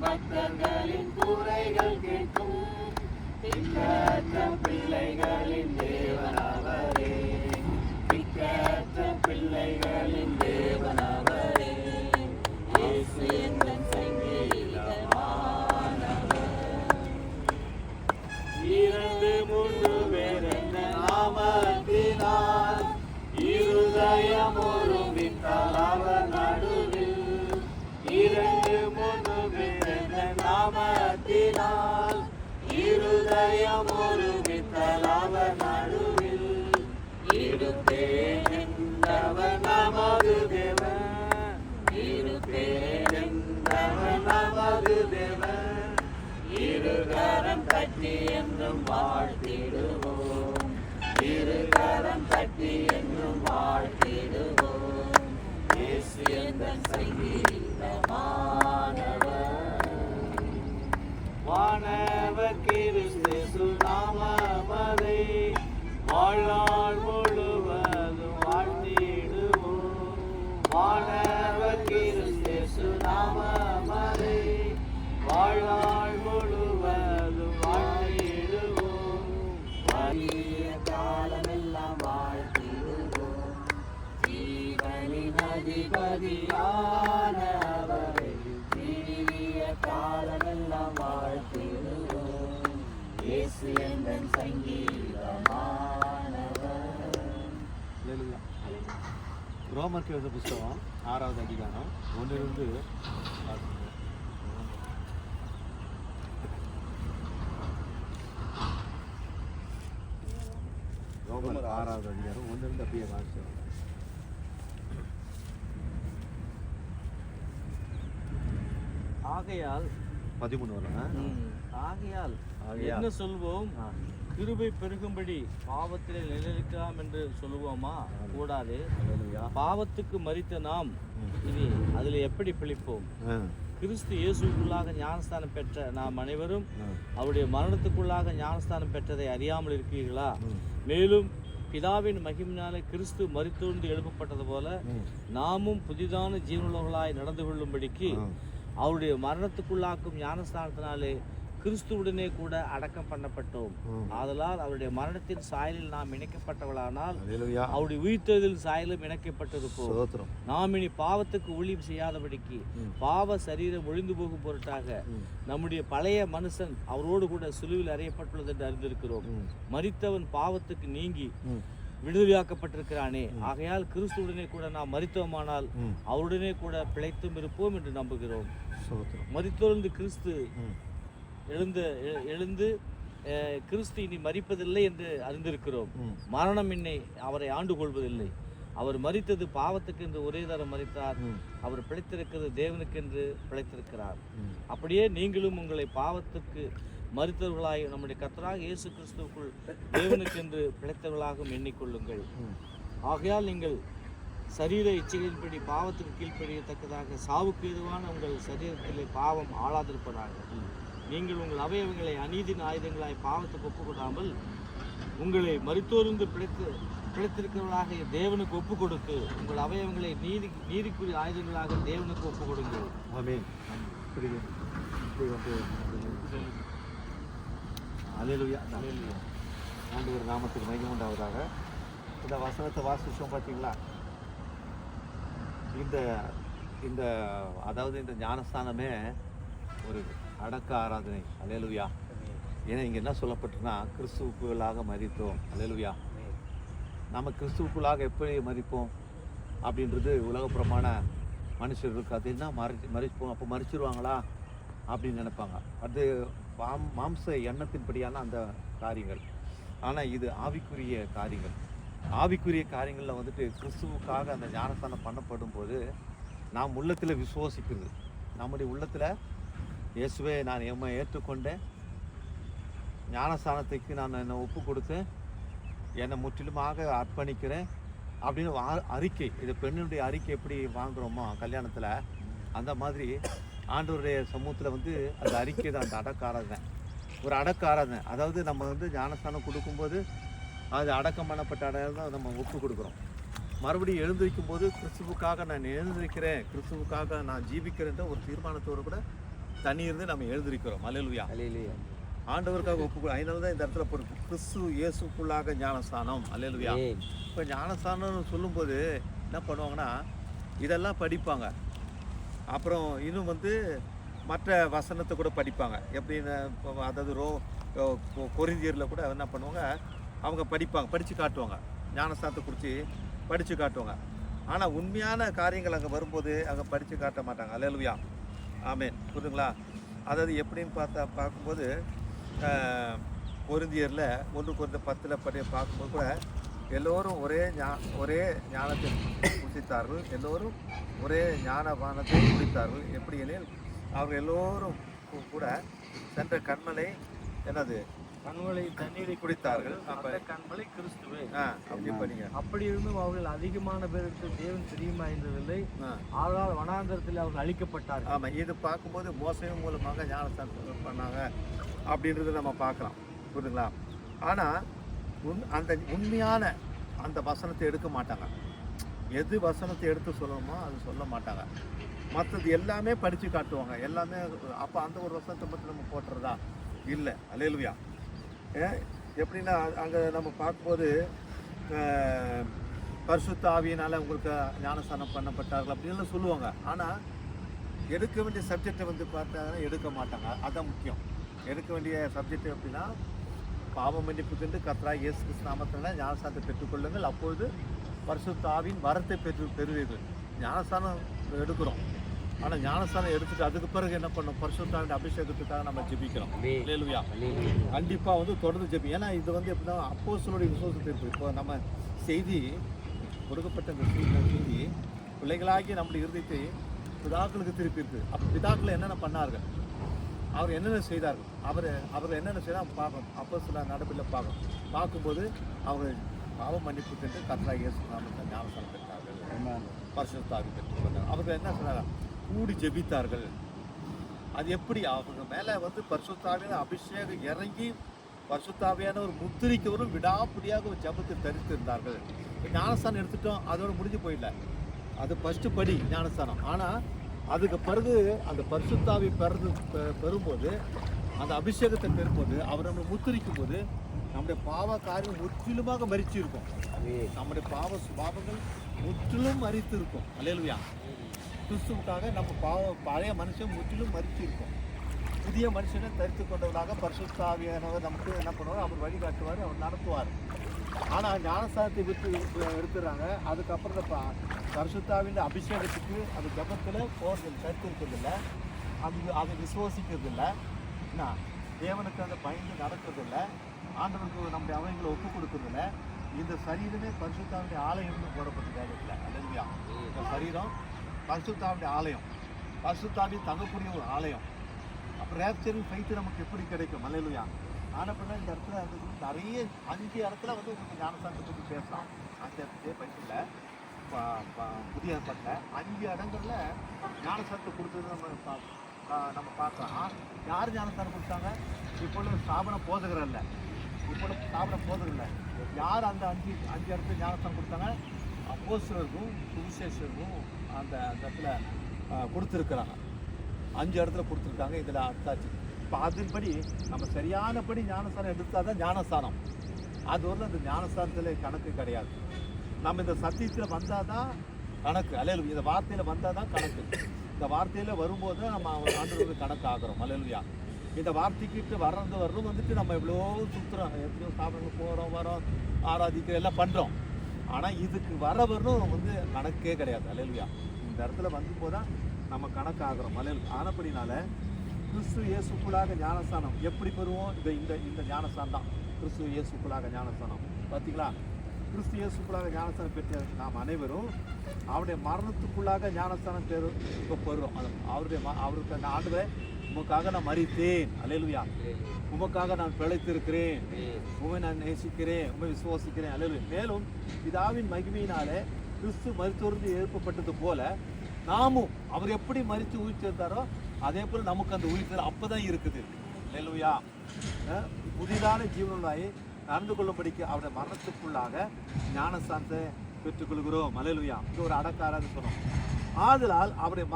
பக்தர்களின் குறைகள் கேட்கும் திக்கற்ற பிள்ளைகளின் தேவனவரே, திக்கற்ற பிள்ளைகளின் தேவனவரே. இயேசு எந்தன் சங்கீதமானவர். இரண்டு மூன்று பேர் என்ற நாமத்தினால் இருதயம் ஒருமித்தால் அவர் நடுவில். இரண்டு மூன்று பேர் என்ற நாமத்தினால் இருதயம் ஒருமித்தால் அவர் நடுவில். இருப்பேன் என்றவர் நமது தேவன், இருப்பேன் என்றவர் நமது தேவன். இருகரம் தட்டி என்றும் வாழ்த்திடுவோம், இருகரம் தட்டி என்றும் வாழ்த்திடுவோம். இயேசு எந்தன் சங்கீதமானவர். வானவர் கிறிஸ்து நாமமதை வாழ்நாள் முழுவதும் வாழ்த்திடுவோம். வானவர் கிறிஸ்து நாமமதை வாழ்நாள் முழுவதும் வாழ்த்திடுவோம். வலிய காலமெல்லாம் வாழ்த்திடுவோம். ஜீவனின் அதிபதியானவரை விடிய காலமெல்லாம் வாழ்த்திடுவோம். இயேசு எந்தன் சங்கீதமானவர். ரோமருக்கு எழுத புஸ்தகம் 6வது அதிகாரம் 1 ரோமர் 6வது அதிகாரம் 1 அப்படியே வாசிச்சோம். ஆகையால் 13 வரும். ஆகையால் என்ன சொல்வோம்? கிருபை பெருகும்படி பாவத்திலே நிலைநிற்கலாம் என்று சொல்லுவோமா? கூடாது. பாவத்துக்கு மரித்த நாம் இனி அதில் எப்படி பிழைப்போம்? கிறிஸ்து இயேசுக்குள்ளாக ஞானஸ்தானம் பெற்ற நாம் அனைவரும் அவருடைய மரணத்துக்குள்ளாக ஞானஸ்தானம் பெற்றதை அறியாமல் இருக்கிறீர்களா? மேலும் பிதாவின் மகிமையினாலே கிறிஸ்து மரித்தோர்ந்து எழுப்பப்பட்டது போல நாமும் புதிதான ஜீவனுள்ளவர்களாய் நடந்து கொள்ளும்படிக்கு அவருடைய மரணத்துக்குள்ளாக்கும் ஞானஸ்தானத்தினாலே கிறிஸ்துவுடனே கூட அடக்கம் பண்ணப்பட்டோம். ஆதலால் அவருடைய மரணத்தின் சாயலில் நாம் இணைக்கப்பட்டவளானால் அவருடைய உயிர்த்தெழுதல் சாயலும் இணைக்கப்பட்டிருப்போம். நாம் இனி பாவத்துக்கு ஊழியம் செய்யாதபடிக்கு பாவ சரீரம் ஒழிந்து போகும் பொருட்டாக நம்முடைய பழைய மனுஷன் அவரோடு கூட சிலுவையில் அறையப்பட்டுள்ளது என்று அறிந்திருக்கிறோம். மரித்தவன் பாவத்துக்கு நீங்கி விடுதலையாக்கப்பட்டிருக்கிறானே. ஆகையால் கிறிஸ்துவுடனே கூட நாம் மரித்தோமானால் அவருடனே கூட பிழைத்தும் இருப்போம் என்று நம்புகிறோம். மரித்தோர்ந்து கிறிஸ்து எழுந்து கிறிஸ்து இனி மரிப்பதில்லை என்று அறிந்திருக்கிறோம். மரணம் என்னை அவரை ஆண்டு கொள்வதில்லை. அவர் மரித்தது பாவத்துக்கு என்று ஒரே தரம் மரித்தார். அவர் பிழைத்திருக்கிறது தேவனுக்கென்று பிழைத்திருக்கிறார். அப்படியே நீங்களும் உங்களை பாவத்துக்கு மரித்தவர்களாய் நம்முடைய கர்த்தராக இயேசு கிறிஸ்துவுக்குள் தேவனுக்கென்று பிழைத்தவர்களாகவும் எண்ணிக்கொள்ளுங்கள். ஆகையால் நீங்கள் சரீர இச்சைகளின்படி பாவத்துக்கு கீழ்ப்படியத்தக்கதாக சாவுக்கு ஏதுவான உங்கள் சரீரத்திலே பாவம் ஆளாதிருப்பதாக நீங்கள் உங்கள் அவயவங்களை அநீதின் ஆயுதங்களாய் பாவத்துக்கு ஒப்புக்கொடாமல் உங்களை மரித்தோர்ந்து பிழைத்திருக்கிறவர்களாக தேவனுக்கு ஒப்பு கொடுத்து உங்கள் அவயவங்களை நீதிக்குரிய ஆயுதங்களாக தேவனுக்கு ஒப்பு கொடுங்கள். அல்லேலூயா. ஆண்டவர் நாமத்துக்கு மகிமை உண்டாவதாக. இந்த வசனத்தை வாசிச்சோம் பார்த்தீங்களா? இந்த அதாவது இந்த ஞானஸ்தானமே ஒரு அடக்க ஆராதனை. அல்லேலூயா. ஏன்னா இங்கே என்ன சொல்லப்பட்டுன்னா கிறிஸ்துவுக்குள்ளாக மரித்தோம். அல்லேலூயா. நம்ம கிறிஸ்துவுக்குள்ளாக எப்படி மரிப்போம் அப்படின்றது உலகப்புறமான மனுஷர்களுக்கு அது என்ன மறிப்போம் அப்போ மறிச்சிருவாங்களா அப்படின்னு நினைப்பாங்க. அது மாம்ச எண்ணத்தின்படியான அந்த காரியங்கள். ஆனால் இது ஆவிக்குரிய காரியங்கள். ஆவிக்குரிய காரியங்களில் வந்துட்டு கிறிஸ்துவுக்காக அந்த ஞானஸ்தானம் பண்ணப்படும் போது நாம் உள்ளத்தில் விசுவாசிக்கிறது. நம்முடைய உள்ளத்தில் இயேசுவே நான் எம்மை ஏற்றுக்கொண்டேன், ஞானஸ்தானத்துக்கு நான் என்னை ஒப்பு கொடுத்தேன், என்னை முற்றிலுமாக அர்ப்பணிக்கிறேன் அப்படின்னு அறிக்கை. இது பெண்ணுடைய அறிக்கை எப்படி வாங்குகிறோமோ கல்யாணத்தில், அந்த மாதிரி ஆண்டவருடைய சமூகத்தில் வந்து அந்த அறிக்கை தான் அந்த அடக்க ஆராதனை. ஒரு அடக்க ஆராதனை, அதாவது நம்ம வந்து ஞானஸ்தானம் கொடுக்கும்போது அது அடக்கம் பண்ணப்பட்ட அடையாளம் தான் நம்ம ஒப்பு கொடுக்குறோம். மறுபடியும் எழுந்திருக்கும் போது கிறிஸ்துவுக்காக நான் எழுந்திருக்கிறேன், கிறிஸ்துவுக்காக நான் ஜீவிக்கிறேன்ற ஒரு தீர்மானத்தோடு கூட தண்ணி இருந்து நம்ம எழுந்திருக்கிறோம். அல்லேலூயா. அல்லேலூயா. ஆண்டவருக்காக அதனால தான் இந்த இடத்துல போட்டு கிறிஸ்து இயேசுக்குள்ளாக ஞானஸ்தானம். அல்லேலூயா. இப்போ ஞானஸ்தானம்னு சொல்லும்போது என்ன பண்ணுவாங்கன்னா இதெல்லாம் படிப்பாங்க. அப்புறம் இன்னும் வந்து மற்ற வசனத்தை கூட படிப்பாங்க. எப்படின்னு அதாவது கொரிந்தியரில் கூட என்ன பண்ணுவாங்க, அவங்க படிப்பாங்க, படித்து காட்டுவாங்க, ஞானஸ்தானத்தை குறித்து படித்து காட்டுவாங்க. ஆனால் உண்மையான காரியங்கள் அங்கே வரும்போது அங்கே படித்து காட்ட மாட்டாங்க. அல்லேலூயா. ஆமென். புரியுதுங்களா? அதாவது எப்படின்னு பார்க்கும்போது கொரிந்தியரில் 1:10 பார்க்கும்போது கூட எல்லோரும் ஒரே ஞானத்தை குடித்தார்கள், எல்லோரும் ஒரே ஞானபானத்தை குடித்தார்கள். எப்படி எனில் அவர்கள் எல்லோரும் கூட சென்ற கண்மலை என்னது கண்மலை தண்ணீரை குடித்தார்கள். கண்மலை கிறிஸ்துவே. அப்படி பண்ணீங்க. அப்படி இருந்தும் அவர்கள் அதிகமான பேருக்கு தேவன் தெரியுமா இருந்ததில்லை, ஆனால் வனாந்தரத்தில் அவர்கள் அழிக்கப்பட்டார்கள். ஆமாம், இது பார்க்கும்போது மோசம் மூலமாக ஞானஸ்தானம் பண்ணாங்க அப்படின்றத நம்ம பார்க்கலாம். புரியுதுங்களா? ஆனால் அந்த உண்மையான அந்த வசனத்தை எடுக்க மாட்டாங்க. எது வசனத்தை எடுத்து சொல்லணுமோ அது சொல்ல மாட்டாங்க. மற்றது எல்லாமே படித்து காட்டுவாங்க. எல்லாமே அப்போ அந்த ஒரு வசனத்தை மட்டும் நம்ம போட்டுறதா இல்லை. அல்லேலூயா. எப்படின்னா அங்கே நம்ம பார்க்கும்போது பரிசுத்த ஆவியினால் உங்களுக்கு ஞானஸ்தானம் பண்ணப்பட்டார்கள் அப்படின்னு சொல்லுவாங்க. ஆனால் எடுக்க வேண்டிய சப்ஜெக்டை வந்து பார்த்தாங்கன்னா எடுக்க மாட்டாங்க. அதுதான் முக்கியம். எடுக்க வேண்டிய சப்ஜெக்ட் எப்படின்னா பாவ மன்னிப்புக்கென்று கர்த்தராகிய இயேசு கிறிஸ்து நாமத்தினால ஞானஸ்தானத்தை பெற்றுக்கொள்ளுங்கள், அப்பொழுது பரிசுத்த ஆவியின் வரத்தை பெறுவீர்கள். ஞானஸ்தானம் எடுக்கிறோம், ஆனால் ஞானஸ்தானம் எடுத்துட்டு அதுக்கு பிறகு என்ன பண்ணணும், பரிசுத்த ஆவியின் அபிஷேகத்துக்காக நம்ம ஜெபிக்கிறோம். அல்லேலூயா. கண்டிப்பாக வந்து தொடர்ந்து ஜெபி. ஏன்னா இது வந்து எப்படின்னா அப்போஸ்தலருடைய விசுவாசத்தை இருக்குது. இப்போ நம்ம செய்தி கொடுக்கப்பட்ட இந்த செய்தி பிள்ளைகளாகி நம்முடைய இருதயத்தை பிதாக்களுக்கு திருப்பி இருக்குது. அப்போ பிதாக்கள் என்னென்ன பண்ணார்கள், அவர் என்னென்ன செய்தார்கள், அவர் என்னென்ன செய்தால் பார்க்கணும். அப்போ சில நடப்பில் பார்க்கும்போது அவர் பாவ மன்னிப்புக்கென்று கர்த்தராகிய இயேசு நாமத்தில் ஞானஸ்தானம் பெற்றார்கள், பரிசுத்த ஆவி பெற்றுக்கொண்டார்கள். அவர்கள் என்ன சொன்னாங்க, கூடி ஜெபித்தார்கள். அது எப்படி அவங்க மேலே வந்து பரிசுத்த ஆவியான அபிஷேகம் இறங்கி பரிசுத்த ஆவியான ஒரு முத்திரிக்கவரும் விடாப்பிடியாக ஒரு ஜெபத்தை தரித்திருந்தார்கள். ஞானஸ்தானம் எடுத்துட்டோம், அதோட முடிஞ்சு போயிடல. அது ஃபஸ்ட்டு படி ஞானஸ்தானம். ஆனால் அதுக்கு பிறகு அந்த பரிசுத்தாவி பெறும்போது, அந்த அபிஷேகத்தை பெறும்போது, அவர் நம்மளை முத்திரிக்கும் போது நம்முடைய பாவ காரியம் முற்றிலுமாக மரிச்சு இருக்கும். நம்முடைய பாவங்கள் முற்றிலும் மரித்து இருக்கும். அல்லேலூயா. கிறிஸ்துவுக்காக நம்ம பழைய மனுஷன் முற்றிலும் மரிச்சு இருக்கும். புதிய மனுஷனை தரித்து கொண்டவர்களாக பரிசுத்தாவியானவர் நமக்கு என்ன பண்ணுவார், அவர் வழிகாட்டுவார், அவர் நடத்துவார். ஆனால் ஞானஸ்தானத்தை விட்டு எடுத்துடுறாங்க. அதுக்கப்புறம் பரிசுத்தாவின் அபிஷேகத்துக்கு அது ஜபத்தில் போகிறது கருத்து இருக்கிறதில்ல, அதை விசுவாசிக்கிறதில்லை, என்ன தேவனுக்கு அந்த பயந்து நடக்கிறதில்லை, ஆண்டவனுக்கு நம்முடைய அவங்களை ஒப்பு கொடுக்கறதில்ல. இந்த சரீரமே பரிசுத்தாவுடைய ஆலயம்னு போடப்பட்டிருக்காரு இல்லை. அல்லேலூயா. இந்த சரீரம் பரிசுத்தாவுடைய ஆலயம், பரிசுத்தாவி தங்கக்கூடிய ஒரு ஆலயம். அப்புறம் ரேப்சரில் ஃபைத்து நமக்கு எப்படி கிடைக்கும்? அல்லேலூயா. ஆனால் இந்த இடத்துல அது நிறைய 5 இடத்துல வந்து உங்களுக்கு ஞானஸ்தானத்தை பற்றி பேசலாம். 5 இடத்துல பைத்தில் புதிய ஏற்பாட்டில் 5 இடங்களில் ஞானஸ்தானத்தை கொடுத்தது நம்ம பார்க்கலாம். யார் ஞானஸ்தானம் கொடுத்தாங்க? இப்பொழுது ஸ்தாபன போதகர் இல்லை, யார் அந்த 5 இடத்துல ஞானஸ்தானம் கொடுத்தாங்க? அப்போஸ்தலருக்கும் சுவிசேஷருக்கும் அந்த இடத்துல கொடுத்துருக்குறாங்க. 5 இடத்துல கொடுத்துருக்காங்க. இதில் அர்த்தாச்சு. இப்போ அதன்படி நம்ம சரியானபடி ஞானஸ்தானம் எடுத்தால் தான் ஞானஸ்தானம். அது வரல அந்த ஞானஸ்தானத்தில் கணக்கு கிடையாது. நம்ம இந்த சத்தியத்தில் வந்தால் தான் கணக்கு. அல்லேலூயா. இந்த வார்த்தையில் வந்தால் தான் கணக்கு. இந்த வார்த்தையில் வரும்போது நம்ம ஆண்டவருக்கு கணக்கு ஆகிறோம். அல்லேலூயா. இந்த வார்த்தைக்கிட்டு வர்றதும் வந்துட்டு நம்ம எவ்வளோ சுற்றுறோம், எத்தனையோ ஸ்தாபனங்கள் போகிறோம், வரோம், ஆராதிக்கிறோம், எல்லாம் பண்ணுறோம். ஆனால் இதுக்கு வரணும் வந்து கணக்கே கிடையாது. அல்லேலூயா. இந்த இடத்துல வந்தபோது தான் நம்ம கணக்கு ஆகிறோம். அல்லேலூயா. ஆனப்படினால கிறிஸ்து இயேசுக்குள்ளாக ஞானஸ்தானம் எப்படி பெறுவோம்? இந்த ஞானஸ்தானம் தான் கிறிஸ்து இயேசுக்குள்ளாக ஞானஸ்தானம். பார்த்தீங்களா? கிறிஸ்து இயேசுக்குள்ளாக ஞானஸ்தானம் பெற்ற நாம் அனைவரும் அவருடைய மரணத்துக்குள்ளாக ஞானஸ்தானம் இப்போ பெறுறோம். அவருக்கு அந்த ஆண்டவரே உமக்காக நான் மரித்தேன், அல்லேலூயா, உமக்காக நான் பிழைத்திருக்கிறேன், உண்மை நான் நேசிக்கிறேன், உண்மை விசுவாசிக்கிறேன், அல்லேலூயா. மேலும் பிதாவின் மகிமையினாலே கிறிஸ்து மரித்தோர்ந்து எழுப்பப்பட்டது போல நாமும் அவர் எப்படி மரித்து உயிர்த்திருந்தாரோ அதே போல் நமக்கு அந்த உயிர்த்தல் அப்போ தான் இருக்குது. அல்லேலூயா. புதிதான ஜீவனாய் நடந்து கொள்ளும்படிக்கு அவருடைய மரணத்துக்குள்ளாக ஞானஸ்தானத்தை பெற்றுக்கொள்கிறோம். அல்லேலூயா. இது ஒரு அடக்காராக சொன்னோம். ஆதலால் அவருடைய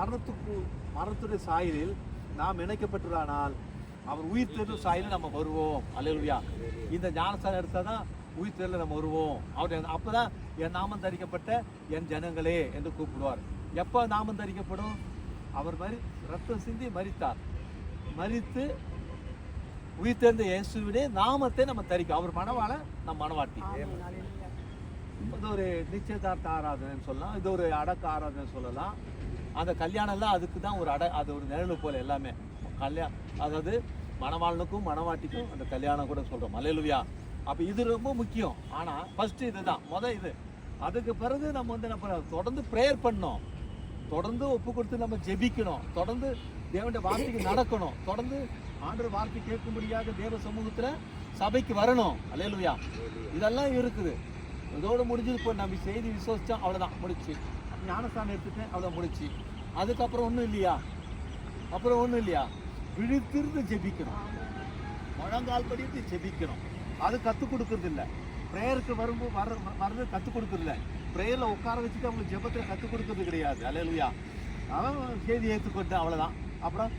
மரணத்துடைய சாயலில் நாம் இணைக்கப்பட்டுறானால் அவர் உயிர் தேர்தல் சாயில நம்ம வருவோம். அல்லேலூயா. இந்த ஞானஸ்தானம் எடுத்தாதான் உயிர் தேர்தல் நம்ம வருவோம். அவர் அப்பதான் என் நாமம் தரிக்கப்பட்ட என் ஜனங்களே என்று கூப்பிடுவார். எப்போ நாமம் தரிக்கப்படும்? அவர் ரத்தம் சிந்தி மரித்தார். மரித்து உயிர் தேர்ந்த இயேசுவினே நாமத்தை நம்ம தரிக்கும். அவர் மணவாள நம்ம மணவாட்டி. இது ஒரு நிச்சயதார்த்த ஆராதனைன்னு சொல்லலாம், இது ஒரு அடக்க ஆராதனை சொல்லலாம். அந்த கல்யாணம்லாம் அதுக்கு தான் ஒரு அது ஒரு நிழலு போல எல்லாமே அதாவது மணவாளனுக்கும் மணவாட்டிக்கும் அந்த கல்யாணம் கூட சொல்கிறோம். அல்லேலூயா. அப்போ இது ரொம்ப முக்கியம். ஆனால் ஃபஸ்ட்டு இதுதான் இது. அதுக்கு பிறகு நம்ம நம்ம தொடர்ந்து ப்ரேயர் பண்ணோம், தொடர்ந்து ஒப்பு கொடுத்து நம்ம ஜெபிக்கணும், தொடர்ந்து தேவனுடைய வார்த்தைக்கு நடக்கணும், தொடர்ந்து ஆண்டவர் வார்த்தை கேட்கும்படியாக தேவ சமூகத்தில் சபைக்கு வரணும். அல்லேலூயா. இதெல்லாம் இருக்குது. இதோடு முடிஞ்சது. இப்போ நம்ம செய்தி விசுவாசித்தோம், அவ்வளோதான், முடிச்சு. ஞானஸ்தானம் எடுத்துட்டேன், அவ்வளோ முடிச்சு. அதுக்கப்புறம் ஒன்றும் இல்லையா? விழித்திருந்து ஜெபிக்கணும், முழங்கால் படித்து ஜெபிக்கணும். அது கற்றுக் கொடுக்கறது இல்லை. ப்ரேயருக்கு வர்றது கற்றுக் கொடுக்கறது இல்லை. ப்ரேயரில் உட்கார வச்சுட்டு அவங்களுக்கு ஜெபத்தில் கற்றுக் கொடுக்கறது கிடையாது. அல்லேலூயா. அவன் செய்தி ஏற்றுக்கொண்டேன், அவ்வளோதான். அப்புறம்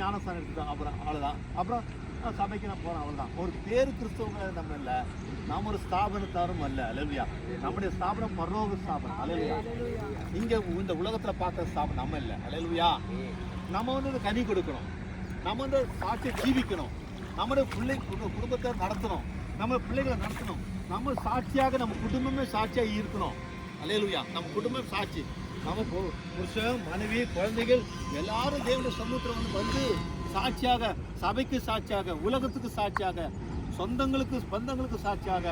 ஞானஸ்தானம் எடுத்துட்டோம், அப்புறம் அவ்வளோதான். அப்புறம் சபைக்கு நான் போகிறேன், அவ்வளோதான். ஒரு பேரு கிறிஸ்தவங்க நம்ம இல்லை, நம்ம ஒரு ஸ்தாபனத்தாரும் அல்ல. அல்லேலூயா. நம்முடைய ஸ்தாபனம் பரலோக ஸ்தாபனம். அல்லேலூயா. இங்கே இந்த உலகத்தில் பார்க்குற ஸ்தாபனம் நம்ம இல்லை. அல்லேலூயா. நம்ம கனி கொடுக்கணும், நம்ம சாட்சியை ஜீவிக்கணும், நம்முடைய குடும்பத்தை நடத்தணும், நம்ம பிள்ளைகளை நடத்தணும், நம்ம சாட்சியாக நம்ம குடும்பமே சாட்சியாக இருக்கணும். அல்லேலூயா. நம்ம குடும்பம் சாட்சி, நம்ம புருஷன் மனைவி குழந்தைகள் எல்லாரும் தேவனுடைய சமூகத்தில் வந்து சாட்சியாக, சபைக்கு சாட்சியாக, உலகத்துக்கு சாட்சியாக, சொந்தங்களுக்கு பந்தங்களுக்கு சாட்சியாக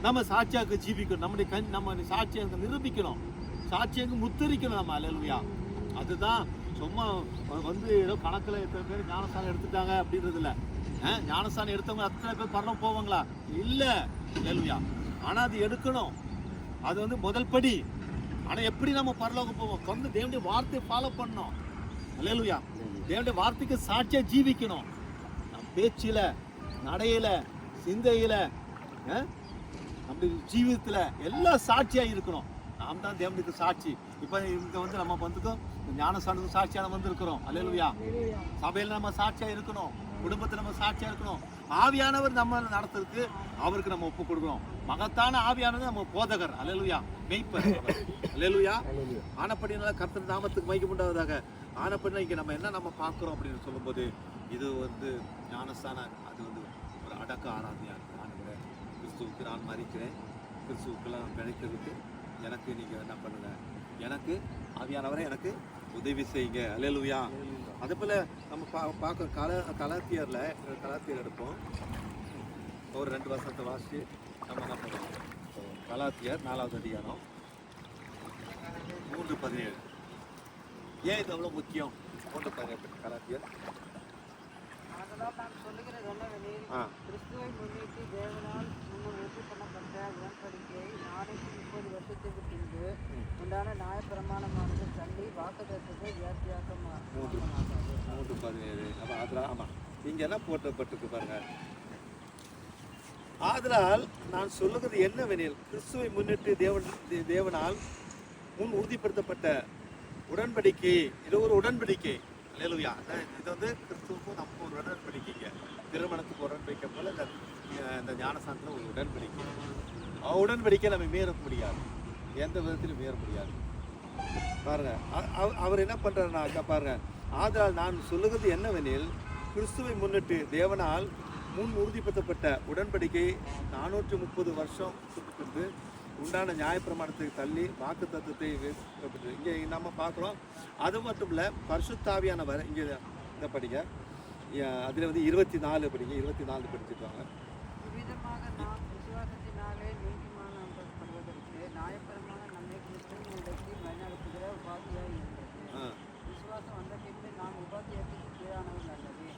நம்ம சாட்சியாக ஜீவிக்கணும். நம்ம சாட்சியாக நிரூபிக்கணும், சாட்சியாக முத்தரிக்கணும் நம்ம. அல்லேலூயா. அதுதான் சும்மா ஏதோ கணக்கில் எத்தனை பேர் ஞானஸ்தானம் எடுத்துட்டாங்க அப்படின்றது இல்லை. ஞானஸ்தானம் எடுத்தவங்க அத்தனை பேர் பரலோகம் போவாங்களா? இல்லை. அல்லேலூயா. ஆனால் அது எடுக்கணும், அது முதல் படி. ஆனால் எப்படி நம்ம பரலோகம் போவோம்? வந்து தேவனுடைய வார்த்தையை ஃபாலோ பண்ணணும். அல்லேலூயா. தேவனுடைய வார்த்தைக்கு சாட்சியாக ஜீவிக்கணும். நம் பேச்சில், நடையில், சிந்தையில், நம்ம ஜீவிதத்தில் எல்லாம் சாட்சியாக இருக்கணும். நாம் தான் தேவனுக்கு சாட்சி. இப்போ இங்கே நம்ம வந்துக்கும் ஞானஸ்தானத்துக்கு சாட்சியாக வந்திருக்கிறோம். அல்லேலூயா. சபையில் நம்ம சாட்சியாக இருக்கணும், குடும்பத்தில் நம்ம சாட்சியாக இருக்கணும். ஆவியானவர் நம்ம நடத்துறதுக்கு அவருக்கு நம்ம ஒப்பு கொடுக்கணும். மகத்தான ஆவியானவர் நம்ம போதகர். அல்லேலூயா. மெய்ப்பர். அல்லேலூயா. ஆனப்படினால கர்த்தர் நாமத்துக்கு மைக்கு உண்டாவதாக. ஆனப்படினா இங்கே நம்ம என்ன நம்ம பார்க்குறோம் அப்படின்னு சொல்லும்போது, இது ஞானஸ்தானம் அது ஒரு அடக்க ஆராதனையாக இருக்குது. கிறிஸ்துவுக்கு நான் மறிக்கிறேன், கிறிஸ்துவுக்கெல்லாம் நான் பிழைக்கிறதுக்கு எனக்கு நீங்கள் என்ன பண்ணுங்க, எனக்கு ஆவியானவரை எனக்கு உதவி செய்யுங்க. அல்லேலூயா. அதே போல் நம்ம பார்க்க கலாத்தியர் எடுப்போம். ஒரு 2 வருஷத்தை வாசித்து நம்ம என்ன பண்ணுவோம். கலாத்தியர் 4வது அதிகாரம் 3:17. ஏன் இது அவ்வளோ முக்கியம்? 3:17 கலாத்தியர். நான் சொல்லுகிறது என்னவெனில், கிறிஸ்துவை முன்னிட்டு தேவனால் முன்னர் உறுதி பண்ணப்பட்ட உடன்படிக்கையை 430 வருஷத்துக்கு பின்பு உண்டான நியாயப்பிரமாணமானது தள்ளி வாக்குத்தத்தத்தை வித்தியாசமாக 3:17. அதில் ஆமாம், இங்கே என்ன போட்டப்பட்டிருக்கு பாருங்க. ஆதலால் நான் சொல்லுகிறது என்னவெனில், கிறிஸ்துவை முன்னிட்டு தேவனால் முன் உறுதிப்படுத்தப்பட்ட உடன்படிக்கை, இது ஒரு உடன்படிக்கை. அல்லேலூயா. இது கிறிஸ்துவுக்கும் நமக்கு ஒரு உடன்படிக்கைங்க. திருமணத்துக்கு உடன்படிக்கை போல இந்த ஞானஸ்தானத்தில் ஒரு உடன்படிக்கை. உடன்படிக்கை நம்ம மீற முடியாது, எந்த விதத்திலும் மீற முடியாது. பாருங்க, அவர் என்ன பண்றாருனாக்கா பாருங்க. ஆதலால் நான் சொல்லுகிறது என்னவெனில், கிறிஸ்துவை முன்னிட்டு தேவனால் முன் உறுதிப்படுத்தப்பட்ட உடன்படிக்கை 430 வருஷத்துக்கு பின்பு உண்டான நியாயப்பிரமாணத்துக்கு தள்ளி வாக்கு தத்துவத்தை இங்கே நம்ம பார்க்குறோம். அது மட்டும் இல்லை, பரிசுத்தாவியானவர் இங்கே இதை படிங்க. அதில் 24 படிங்க. 24 படிச்சுருக்காங்க. விதமாக நாம் விசுவாசத்தினாலே நீதிமானப்படுவதற்கு நியாயப்பிரமாணம் நம்மை கிறிஸ்துவனுக்கு வழிநடத்துகிற உபாதியாக இருக்கிறது. விசுவாசம் வந்த பின்பு நாம் உபாதியத்துக்கு கீழானவர்கள் அல்லவே.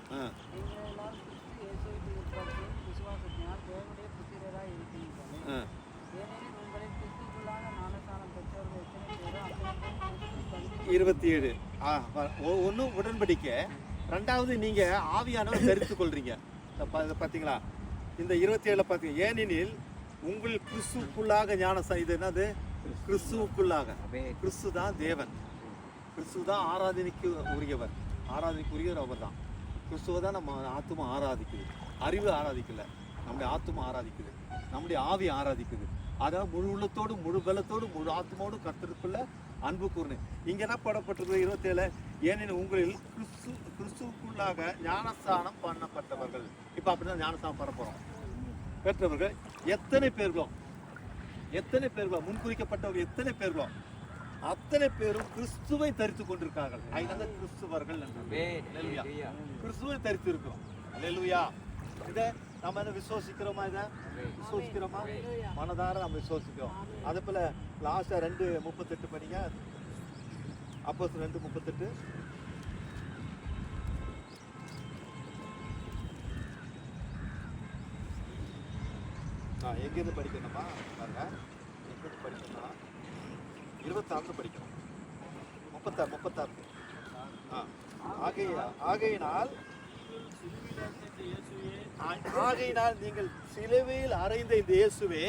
எங்களால் கிறிஸ்து இயேசுவுக்கு உட்பட்டு விசுவாசத்தினால் தேவனுடைய புத்திரராக இருக்கிறீர்கள். ஏனெனில் உங்களை கிறிஸ்துக்குள்ளாக ஞானஸ்நானம் பெற்றவர்கள் எத்தனை பேரோ 27. ஒன்று உடன்படிக்கை, 2வது நீங்கள் ஆவியானவர் தரித்துக் கொள்றீங்க. பார்த்தீங்களா? இந்த 27 பார்த்தீங்க. ஏனெனில் உங்கள் கிறிஸ்துக்குள்ளாக ஞானஸ்நானம். இது என்னது? கிறிஸ்துவுக்குள்ளாக. கிறிஸ்து தான் தேவன், கிறிஸ்து தான் ஆராதனைக்கு உரியவர். ஆராதனைக்குரியவர் அவர் தான். கிறிஸ்துவை தான் நம்ம ஆத்துமா ஆராதிக்குது. அறிவு ஆராதிக்கல, நம்முடைய ஆத்துமா ஆராதிக்குது, நம்முடைய ஆவி ஆராதிக்குது. அதாவது முழு உள்ளத்தோடு முழு பலத்தோடு முழு ஆத்மாவோடு கர்த்தருக்குள்ள அன்பு கூர்ணேன். இங்கே என்ன படப்பட்டிருக்கு 27, ஏனெனில் உங்களில் கிறிஸ்துவுக்குள்ளாக ஞானஸ்தானம் பண்ணப்பட்டவர்கள். இப்போ அப்படிதான் ஞானஸ்தானம் பண்ண போகிறோம். பெற்றவர்கள் எத்தனை பேர்களோ முன்குறிக்கப்பட்டவர்கள் எத்தனை பேர்களோ அத்தனை பேரும் கிறிஸ்துவை தரித்து கொண்டிருக்கார்கள். அதனால கிறிஸ்துவர்கள் கிறிஸ்துவை தரித்து இருக்கிறோம். அல்லேலூயா. இதை நம்ம என்ன விசுவாசிக்கிறோமா? இதை விசுவாசிக்கிறோமா? மனதார நம்ம விசுவாசிக்கிறோம். அதே போல லாஸ்டா 2:38 படிங்க. அப்போஸ்தலர் 2:38. எங்கேருந்து படிக்கணுமா பாருங்க. எங்கேருந்து படிக்கணும்னா 26 படிக்கணும். 36. ஆகையினால் நீங்கள் சிலுவையில் அறைந்த இந்த இயேசுவே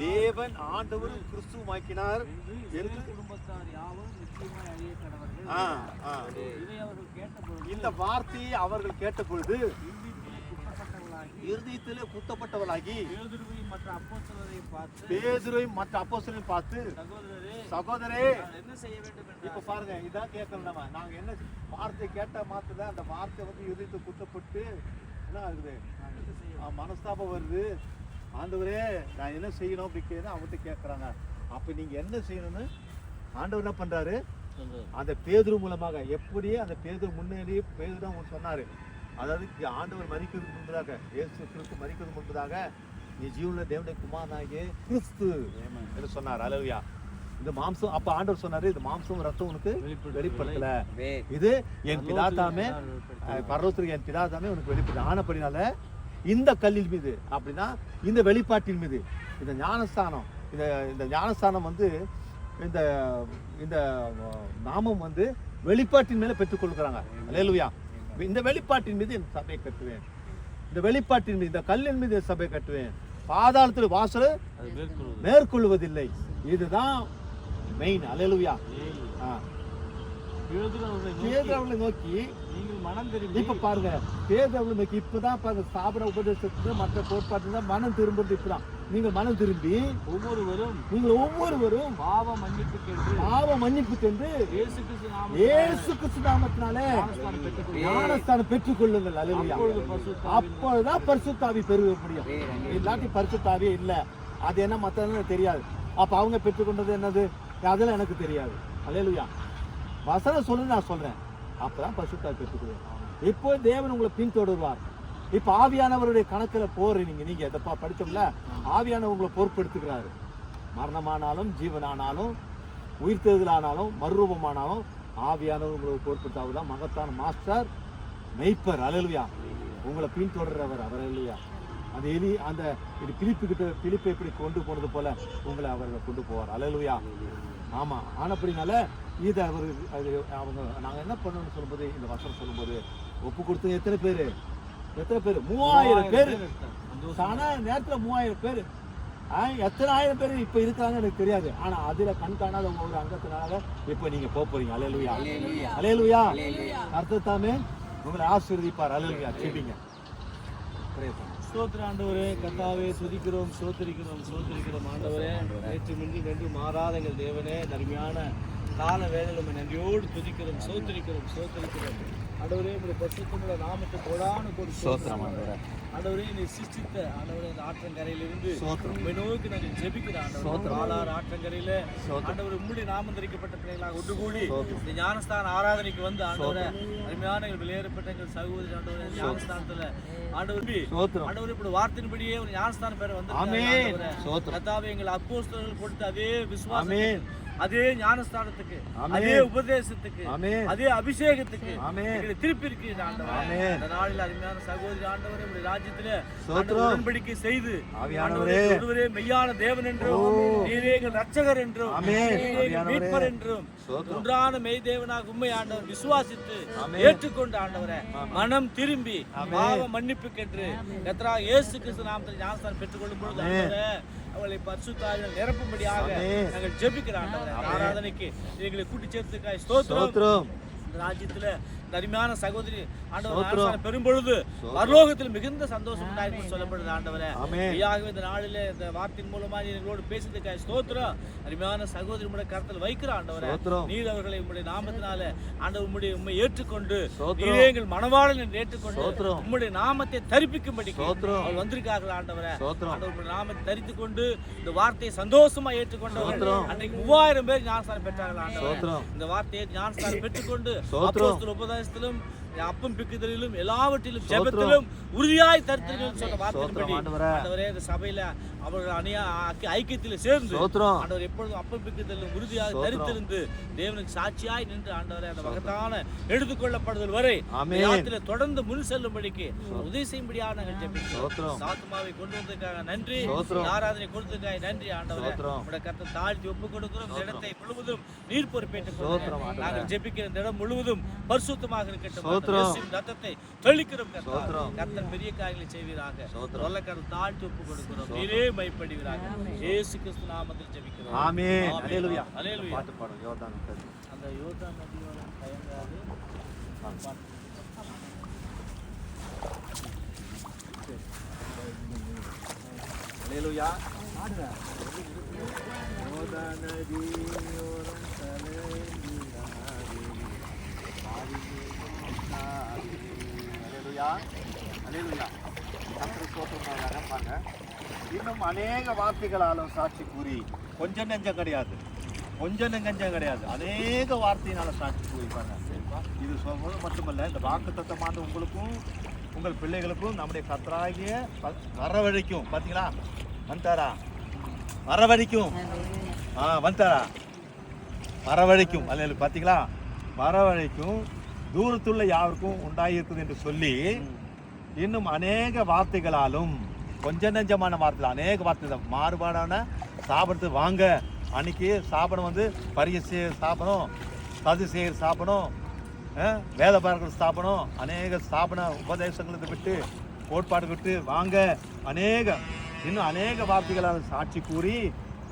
தேவன் ஆண்டவரும் கிறிஸ்துவாக்கினார் என்று குடும்பத்தார் யாவரும் நிச்சயமாய் அழிய கடவர்கள். இதை அவர்கள் கேட்டபொழுது, இந்த வார்த்தையை அவர்கள் கேட்டபொழுது இருதயத்திலே குத்தப்பட்டவளாகி பேதுருவையும் மற்ற அப்போஸ்தலரையும் பார்த்து சகோதரே என்ன செய்ய வேண்டும் என்று. இப்ப பாருங்க, இதான் கேட்கணும். நம்ம நாங்க என்ன வார்த்தை கேட்ட மாத்துதான் அந்த வார்த்தை வந்து இருதயத்தை குத்தப்பட்டு என்ன ஆகுது, மனஸ்தாபம் வருது. ஆண்டவரே நான் என்ன செய்யணும் அப்படி கேட்க அவங்ககிட்ட கேட்கறாங்க. அப்ப நீங்க என்ன செய்யணும்னு ஆண்டவர் என்ன பண்றாரு, அந்த பேதுரு மூலமாக எப்படியே அந்த பேதுரு முன்னேறி பேதுரு தான் சொன்னாரு. அதாவது ஆண்டவர் மரிக்கிறதுக்கு முன்பதாக, இயேசு கிறிஸ்து மரிக்கிறதுக்கு முன்பதாக நீ ஜீவனுள்ள தேவனுடைய குமாரனாகிய கிறிஸ்து என்று சொன்னார். அல்லேலூயா. இந்த மாம்சம் அப்ப ஆண்டவர் சொன்னாரு, இந்த மாம்சம் ரத்தம் உனக்கு வெளிப்படுத்தல, இது என் பிதாதாமே பரலோகத்திற்கு என் பிதாதாமே உனக்கு வெளிப்படுத்த ஆனபடினால இந்த கல்லின் மீது அப்படின்னா இந்த வெளிப்பாட்டின் மீது இந்த ஞானஸ்தானம் இந்த ஞானஸ்தானம் வந்து இந்த இந்த நாமம் வந்து வெளிப்பாட்டின் மேல பெற்றுக்கொள்கிறாங்க. அல்லேலூயா. இந்த வெளிப்பாட்டின் மீது என் சபையை கட்டுவேன், இந்த வெளிப்பாட்டின் மீது இந்த கல்லின் மீது என் சபையை கட்டுவேன், பாதாளத்தில் வாசல் மேற்கொள்வதில்லை. இதுதான் மெயின். அல்லேலூயா. பேதுருவை நோக்கி நீங்கள் மனம் திரும்பி, இப்ப பாருங்க பேதுருவை நோக்கி இப்பதான் பாருங்க ஸ்தாபன உபதேசத்துக்கு மற்ற கோட்பாட்டுல மனம் திரும்புறது இப்பதான். நீங்கள் மனம் திரும்பி ஒவ்வொருவரும் பாவ மன்னிப்பு சென்று இயேசு கிறிஸ்து நாமத்தினாலே ஞானஸ்தானம் பெற்றுக் கொள்ளுங்கள். அல்லேலூயா. அப்பொழுதுதான் பரிசுத்த ஆவி பெருக முடியும். இல்லாட்டி பரிசுத்த ஆவியே இல்ல. அது என்ன மத்த தெரியாது. அப்ப அவங்க பெற்றுக்கொண்டது என்னது அதெல்லாம் எனக்கு தெரியாது. அல்லேலூயா. வசனம் சொல்லு, நான் சொல்றேன். அப்பதான் பரிசுத்த ஆவி பெற்றுக்கொள்ளும். இப்போ தேவன் உங்களை பின்தொடர்வார். இப்ப ஆவியானவருடைய கணக்குல போறீங்க. நீங்க எதை படிச்சோம்ல, ஆவியானவர் உங்களை பொறுப்பெடுத்துக்கிறாரு. மரணமானாலும் ஜீவனானாலும் உயிர்த்தெழுதலானாலும் மறுரூபமானாலும் ஆவியானவர் உங்களை பொறுப்பெடுத்து தான் மகத்தான மாஸ்டர் மெய்ப்பர். அல்லேலூயா. உங்களை பின்தொடர்றவர் அவர். அல்லேலூயா. அந்த அந்த பிலிப்பை எப்படி கொண்டு போனது போல உங்களை அவர்களை கொண்டு போவார். அல்லேலூயா. ஆமா. ஆனப்படினால இதை அவங்க நாங்க என்ன பண்ணணும்னு சொல்லும்போது, இந்த வசனம் சொல்லும்போது ஒப்பு கொடுத்து எத்தனை பேரு 3000 பேரு. ஆனா நேரத்துல 3000 பேரு. எத்தனை ஆயிரம் பேர் இப்ப இருக்காங்க எனக்கு தெரியாது. ஆனா அதுல கண் காணாத ஒரு அங்கத்தினால இப்ப நீங்க போறீங்க. அல்லேலூயா. அல்லேலூயா. கர்த்தர் உங்களை ஆசீர்வதிப்பார். அல்லேலூயா. செபிங்க. ஸ்தோத்திர ஆண்டவரே, கர்த்தாவே துதிக்கிறோம், சோத்திரிக்கிறோம் ஆண்டவரே. நேற்று மின்றி நன்றி மாறாத எங்கள் தேவனே, நன்மையான கால வேளையில் நன்றியோடு துதிக்கிறோம், சோத்திரிக்கிறோம் ஆண்டவரே. உங்களுடைய பரிசுத்தமுள்ள நாமத்தை கொடான கொடு சோத்திரம் ஆண்டவரே. நீ சிருஷ்டித்த ஆண்டவரே இந்த ஆற்றங்கரையிலிருந்து உம்மை நோக்கி நாங்கள் ஜெபிக்கிறோம் ஆண்டவரே. பாலாறு ஆற்றங்கரையில ஆண்டவரே உம்முடைய நாமம் தரிக்கப்பட்ட பிள்ளைகளாக ஒன்று கூடி இந்த ஞானஸ்தான ஆராதனைக்கு வந்து ஆண்டவரே அருமையான எங்கள் வெளியேறப்பட்ட எங்கள் சகோதரி ஆண்டவரே ஞானஸ்தானத்துல ஆண்டவரே இப்படி வார்த்தையின்படியே ஒரு ஞானஸ்தான பேரை வந்து கர்த்தாவே எங்கள் அப்போஸ்தலர்கள் கொடுத்த அதே விசுவாசம், அதே ஞானஸ்தானத்துக்கு, அதே உபதேசத்துக்கு, அதே அபிஷேகத்துக்கு திருப்பி இருக்கு ஆண்டவரே. இந்த நாளில் அருமையான சகோதரி ஆண்டவரே உங்களுடைய ராஜ்யத்திலே உடன்படிக்கை செய்து ஒருவரே மெய்யான தேவன் என்றும் நீரே எங்கள் ரட்சகர் என்றும் மீட்பர் என்றும் ஒன்றான மெய் தேவனாக உண்மை ஆண்டவர் விசுவாசித்து ஏற்றுக்கொண்டு ஆண்டவரே மனம் திரும்பி பாவ மன்னிப்புக்கென்று கர்த்தராகிய இயேசு கிறிஸ்து நாமத்தில் ஞானஸ்தானம் பெற்றுக்கொள்ளும் பொழுது அவளை பரிசுத்தாவியால் நிரப்பும்படியாக நாங்கள் ஜெபிக்கிறோம் ஆண்டவரே. ஆராதனைக்கு எங்களை கூட்டி சேர்த்துக்காய் ஸ்தோத்திரம். இந்த ராஜ்யத்துல அருமையான சகோதரி ஆண்டவர் பெரும்பொழுது பரலோகத்தில் மிகுந்த சந்தோஷம் உண்டாயிருக்கும் சொல்லப்படுது ஆண்டவரே. ஐயாகவே இந்த நாளிலே இந்த வார்த்தையின் மூலமா எங்களோடு பேசுறதுக்காக ஸ்தோத்திரம். அருமையான சகோதரி உடைய கருத்தில் வைக்கிற ஆண்டவரே, நீர் அவர்களை உங்களுடைய நாமத்தினால ஆண்டவர் உம்மை ஏற்றுக்கொண்டு நீரே எங்கள் மனவாளன் என்று ஏற்றுக்கொண்டு உம்முடைய நாமத்தை தரிப்பிக்கும்படி அவர் வந்திருக்கார்கள் ஆண்டவரே. ஆண்டவர் நாமத்தை தரித்துக் கொண்டு இந்த வார்த்தையை சந்தோஷமா ஏற்றுக்கொண்டவர்கள் அன்றைக்கு 3000 பேர் ஞானஸ்தானம் பெற்றார்கள் ஆண்டவரே. இந்த வார்த்தையை ஞானஸ்தானம் பெற்றுக்கொண்டு அப்போஸ்தலர் உபதேசத்திலும் அப்பம் பிக்குதலிலும் எல்லாவற்றிலும் ஜெபத்திலும் உறுதியாய் தரித்திருங்கள் சொன்ன வார்த்தையின்படி ஆண்டவரே இந்த சபையில அவர்கள் ஐக்கியத்தில் சேர்ந்து ஆண்டவர் எப்பொழுதும் அப்பம் பிக்குதலிலும் உறுதியாக தரித்திருந்து தேவனுக்கு சாட்சியாய் நின்று ஆண்டவரே அந்த மகத்தான எடுத்துக்கொள்ளப்படுதல் வரை யாத்திரை தொடர்ந்து முன் செல்லும்படிக்கு உதவி செய்யும்படியாக நாங்கள் ஜெபிக்கிறோம். ஆத்துமாவை கொண்டு வந்ததுக்காக நன்றி, ஆராதனை கொடுத்ததுக்காக நன்றி ஆண்டவரே. உடைய கர்த்தரை தாழ்த்தி ஒப்புக் கொடுக்கிறோம். இந்த இடத்தை முழுவதும் நீர் பொறுப்பேற்றுக் கொள்கிறோம். நாங்கள் ஜெபிக்கிற இந்த இடம் முழுவதும் பரிசுத்தமாக இருக்கட்டும். ரத்தத்தை தெளிக்கிறோம் கர்த்தர் பெரிய காரியங்களை செய்வீராக. சொல்லக்கடல் தாழ்த்தி ஒப்புக் கொடுக்கிறோம். நீரே மைப்படுவீராக. இயேசு கிறிஸ்து நாமத்தில் ஜெபிக்கிறோம். ஆமென். அல்லேலூயா. அல்லேலூயா. பாட்டு பாடுங்க. யோர்தான் நதி. அந்த யோர்தான் நதியோட தயங்காது. அல்லேலூயா. யோர்தான் நதியோரம் இன்னும் அநேக வார்த்தைகளாலும் சாட்சி கூறி கொஞ்சம் நெஞ்சம் கிடையாது, அநேக வார்த்தையினால சாட்சி கூறிப்பாங்க. இது சொல்வது மட்டுமல்ல, இந்த வாக்குத்தத்தமான உங்களுக்கும் உங்கள் பிள்ளைகளுக்கும் நம்முடைய கர்த்தராகிய வரவழைக்கும். பார்த்தீங்களா, வந்துட்டாரா? வரவழைக்கும், வந்துட்டாரா? வரவழைக்கும். அல்ல பார்த்தீங்களா, வரவழைக்கும் தூரத்துள்ள யாருக்கும் உண்டாயிருக்குது என்று சொல்லி இன்னும் அநேக வார்த்தைகளாலும் கொஞ்சம் நெஞ்சமான வார்த்தைகள் அநேக வார்த்தை மாறுபாடான சாப்பிட்றது வாங்க. அன்னைக்கு சாப்பிடம் வந்து பரிசெயர் சாப்பிடும், சதுசேயர் சாப்பிடும், வேத பார்க்கறது சாப்பிடும், அநேக ஸ்தாபன உபதேசங்களை விட்டு கோட்பாடு விட்டு வாங்க. இன்னும் அநேக வார்த்தைகளால் சாட்சி கூறி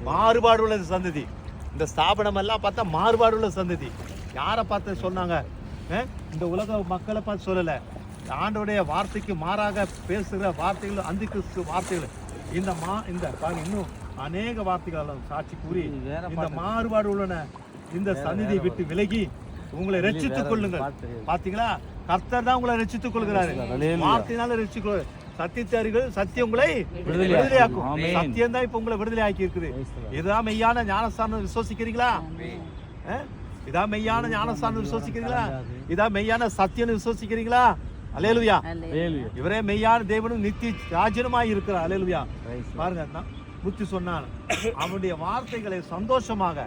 மாறுபாடு உள்ள சந்ததி. இந்த ஸ்தாபனம் எல்லாம் பார்த்தா மாறுபாடு உள்ள சந்ததி. யாரை பார்த்து சொன்னாங்க? இந்த உலக மக்களை பார்த்து சொல்லலை, ஆண்டவருடைய வார்த்தைக்கு மாறாக பேசுகிற வார்த்தைகள், அந்தி கிறிஸ்து வார்த்தைகள். இந்த இன்னும் அநேக வார்த்தைகளால் சாட்சி கூறி இந்த மாறுபாடு உள்ளன இந்த சந்நிதியை விட்டு விலகி உங்களை ரட்சித்துக் கொள்ளுங்கள். பாத்தீங்களா, கர்த்தர் தான் உங்களை ரட்சித்துக் கொள்கிறாரு. வார்த்தையினால ரட்சித்துக் கொள்ளுங்கள். சத்தியத்தாரிகள் சத்தியம் உங்களை விடுதலையாக்கும். சத்தியம் தான் இப்ப உங்களை விடுதலை ஆக்கி இருக்குது. இதுதான் மெய்யான ஞானஸ்தானம் விசுவாசிக்கிறீங்களா? இதான் மெய்யான ஞானஸ்தானம் விசுவாசிக்கிறீங்களா? இதான் மெய்யான சத்தியம் விசுவாசிக்கிறீங்களா? அல்லேலூயா. இவரே மெய்யான தேவனும் நித்திய ராஜனுமாய் இருக்கிறார். அல்லேலூயா. பாருங்க, முத்தி சொன்னான் அவனுடைய வார்த்தைகளை சந்தோஷமாக.